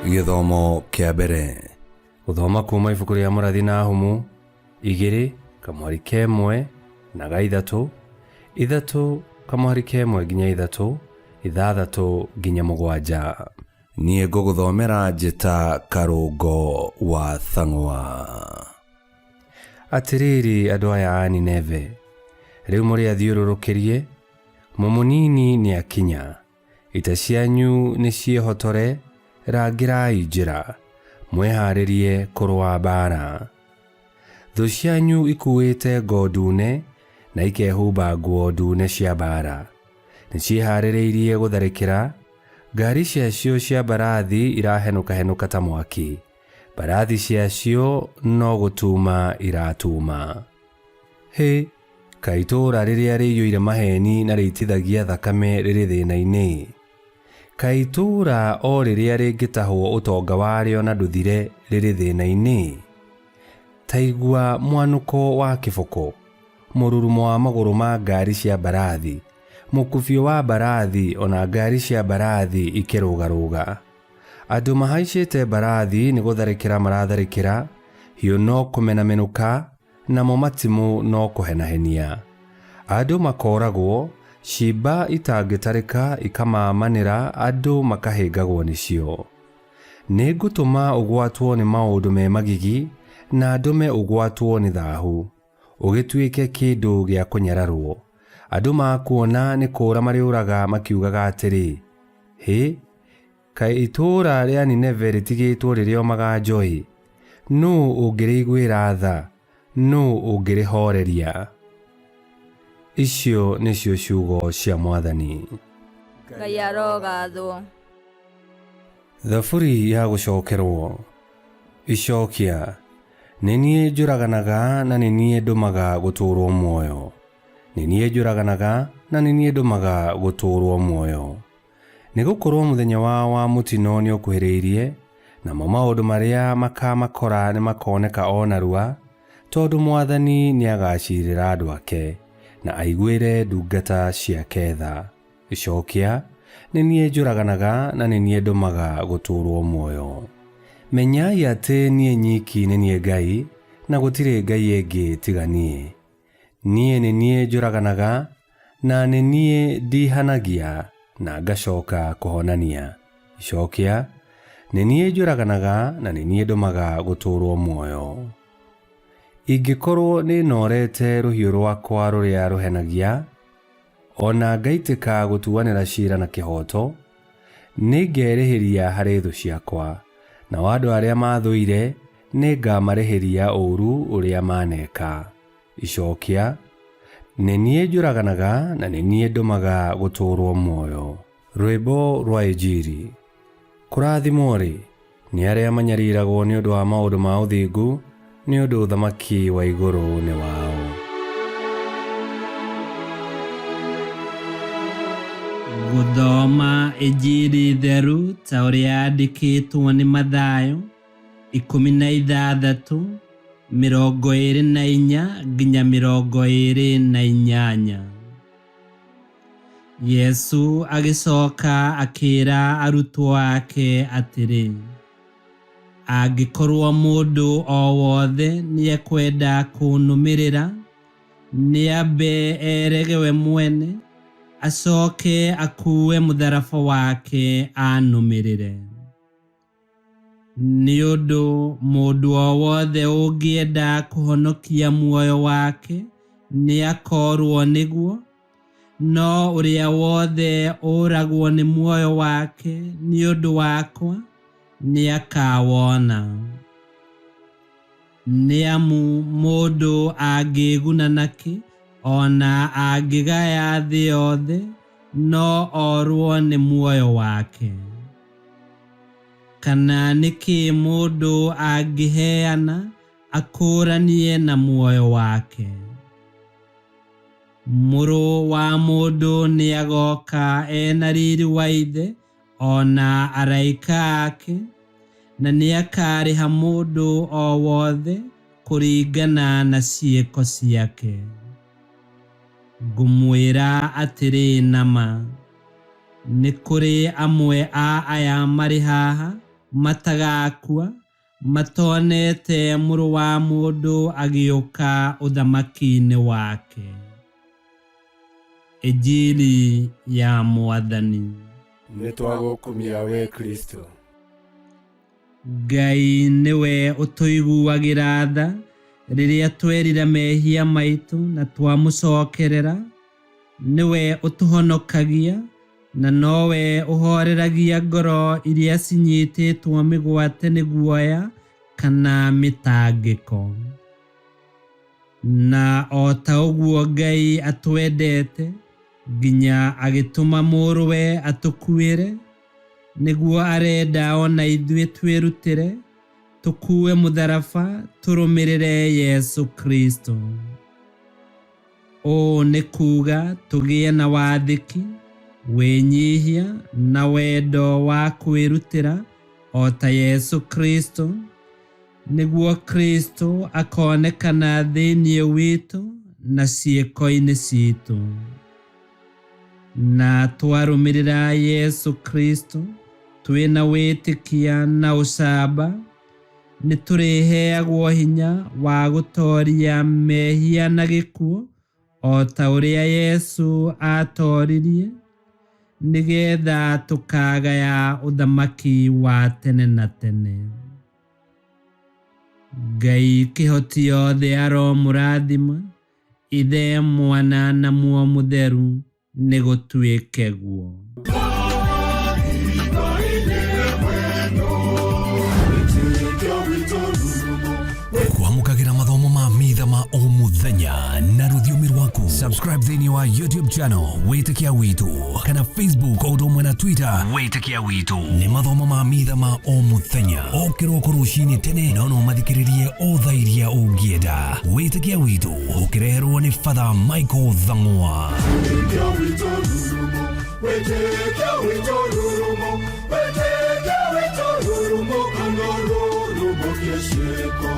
Githomo kia mbere. Guthoma kuma ibuku ria Mũrathi Nahumu 2:1 na 3, 3:1 nginya 3, 6 nginya 7. Niĩ ngũgũthomera njĩta Karũngo wa Thang'wa. Atiriri andũ aya a Nineve, rĩu mũrĩ athiũrũrũkĩrie, mũnini nĩ akinya, ita cianyu nĩ ciĩhotore, rangirai njĩra, mwĩharĩrie kũrũa mbara. Thũ cianyu ikuĩte ngo ndune na ikehumba nguo ndune cia mbara, nĩ ciĩharĩrĩirie gũtharĩkĩra, ngari ciacio cia mbarathi irahenũka ta mwaki, mbarathi ciacio no gũtuma iratuma. Hĩ, kaĩ itũũra rĩrĩa rĩiyũire maheni na rĩitithagia thakame rĩrĩ thĩna-inĩ? Kaĩ itũũra o rĩrĩa rĩngĩtahwo ũtonga warĩo na ndũthire rĩrĩ thĩna-inĩ? Ta igua mwanũko wa kĩboko, mũrurumo wa magũrũ ma ngari cia mbarathi, mũkubio wa mbarathi ona ngari cia mbarathi ikĩrũgarũga. Andũ mahaicĩte mbarathi nĩ gũtharĩkĩra maratharĩkĩra, hiũ no kũmenamenũka, namo matimũ no kũhenahenia. Andũ makoragwo, ciimba itangĩtarĩka ikamamanĩra, andũ makahĩngagwo nĩcio. Nĩ ngũtũma ũgwatwo nĩ maũndũ me magigi, na ndũme ũgwatwo nĩ thaahu, ũgĩtuĩke kĩndũ gĩa kũnyararwo. Andũ makuona nĩ kũũra marĩũraga makiugaga atĩrĩ, hĩ, kaĩ itũũra rĩa Nineve rĩtigĩtwo rĩrĩomaga njohi? Nũũ ũngĩrĩiguĩra tha? Nũũ ũngĩrĩhoreria? Icio nĩcio ciugo cia Mwathani. Ngai arogathwo. Thaburi ya gũcokerwo. Icokia. Nĩ niĩ njũraganaga na nĩ niĩ ndũmaga gũtũũrwo muoyo. Nĩ niĩ njũraganaga na nĩ niĩ ndũmaga gũtũũrwo muoyo. Nĩ gũkorwo mũthenya wa mũtino nĩ ũkuhĩrĩirie, namo maũndũ marĩa makamakora nĩ makoneka o narua, tondũ Mwathani nĩ agacirĩra andũ ake, na aiguĩre ndungata ciake tha. Icokia, nĩ niĩ njũraganaga na nĩ niĩ ndũmaga gũtũũrwo muoyo. Menyai atĩ niĩ nyiki nĩ niĩ Ngai, na gũtirĩ Ngai ĩngĩ tiga niĩ. Niĩ nĩ niĩ njũraganaga, na nĩ niĩ ndihanagia, na ngacoka kũhonania. Icokia, nĩ niĩ njũraganaga na nĩ niĩ ndũmaga gũtũũrwo muoyo. Ingĩkorwo nĩ norete rũhiũ rwakwa rũrĩa rũhenagia, ona ngaitĩka gũtuanĩra ciira na kĩhoto, nĩ ngerĩhĩria harĩ thũ ciakwa, nao andũ arĩa mathũire nĩ ngamarĩhĩria ũũru ũrĩa maneka. Icokia, nĩ niĩ njũraganaga na nĩ niĩ ndũmaga gũtũũrwo muoyo. Rwĩmbo rwa Injili. Kũrathimwo-rĩ nĩ arĩa manyariragwo nĩ ũndũ wa maũndũ ma ũthingu, nĩ ũndũ ũthamaki wa igũrũ nĩ wao. Gũthoma Injili theru ta ũrĩa yandĩkĩtwo nĩ Mathayo 16:24 nginya 28. Yesu agĩcoka akĩĩra arutwo ake atĩrĩ, angĩkorwo mũndũ o wothe nĩ ekwenda kũnũmĩrĩra, nĩambe erege we mwene, acoke akuue mũtharaba wake anũmĩrĩre. Nĩ ũndũ mũndũ o wothe ũngĩenda kũhonokia muoyo wake nĩ akoorwo nĩguo, no ũrĩa wothe ũragwo nĩ muoyo wake nĩ ũndũ wakwa nĩ akawona. Nĩamu mũndũ angĩguna nakĩ ona angĩgaya thĩ yothe, no orwo nĩ muoyo wake? Kana nĩkĩ mũndũ angĩheana akũranie na muoyo wake? Mũrũ wa mũndũ nĩ agoka ena riri wa ithe ona araika ake, na nĩ akarĩha mũndũ o wothe kũringana na ciĩko ciake. Ngũmwĩra atĩrĩ nama, nĩ kũrĩ amwe a aya marĩ haha matagakua matonete mũrũ wa mũndũ agĩũka ũthamaki-inĩ wake. Injili ya Mwathani. Nĩtwagũkumia we Kristo. Ngai nĩwe ũtũiguagĩra tha rĩrĩa twerira mehia maitũ na twamũcokerera. Nĩwe ũtũhonokagia na nowe ũhoreragia ngoro iria cinyitĩtwo mĩgwate nĩ guoya kana mĩtangĩko. Na o ta ũguo Ngai atwendete nginya agĩtũma mũrũwe atũkuĩre, nĩguo arenda ona ithuĩ twĩrutĩre tũkue mũtharaba tũrũmĩrĩre Yesu Kristo. Ũũ nĩ kuuga tũgĩe na wathĩki, wĩnyihia na wendo wa kwĩrutĩra o ta Yesu Kristo, nĩguo Kristo akonekana thĩinĩ witũ na ciĩko-inĩ citũ. Na twarũmĩrĩra Yesu Kristo twĩna wĩtĩkia na ũcamba, nĩ tũrĩheagwo hinya wa gũtooria mehia na gĩkuũ o ta ũrĩa Yesu aatooririe, nĩgetha tũkagaya ũthamaki wa tene na tene. Ngai kĩhoti yothe aromũrathima, Ithe, Mwana na Muoyo Mũtheru, nĩ gũtuĩke guo. Kwamũkagĩra mathomo ma mitha ma o mũthenya na rũthiomi rwaku. Subscribe thĩinĩ wa YouTube channel Wĩtĩkia Witũ, kana Facebook o ũndũ ũmwe na Twitter Wĩtĩkia Witũ. Nĩ mathomo ma mitha ma o mũthenya, o kĩroko rũcinĩ tene, na no mathikĩrĩrie o thaa iria ũngĩenda. Wĩtĩkia Witũ ũkĩreherwo nĩ Father Michael Thang'wa. Wĩtĩkia Witũ rurumo, Wĩtĩkia Witũ rurumo, Wĩtĩkia Witũ rurumo, kana rurumo kĩciĩko.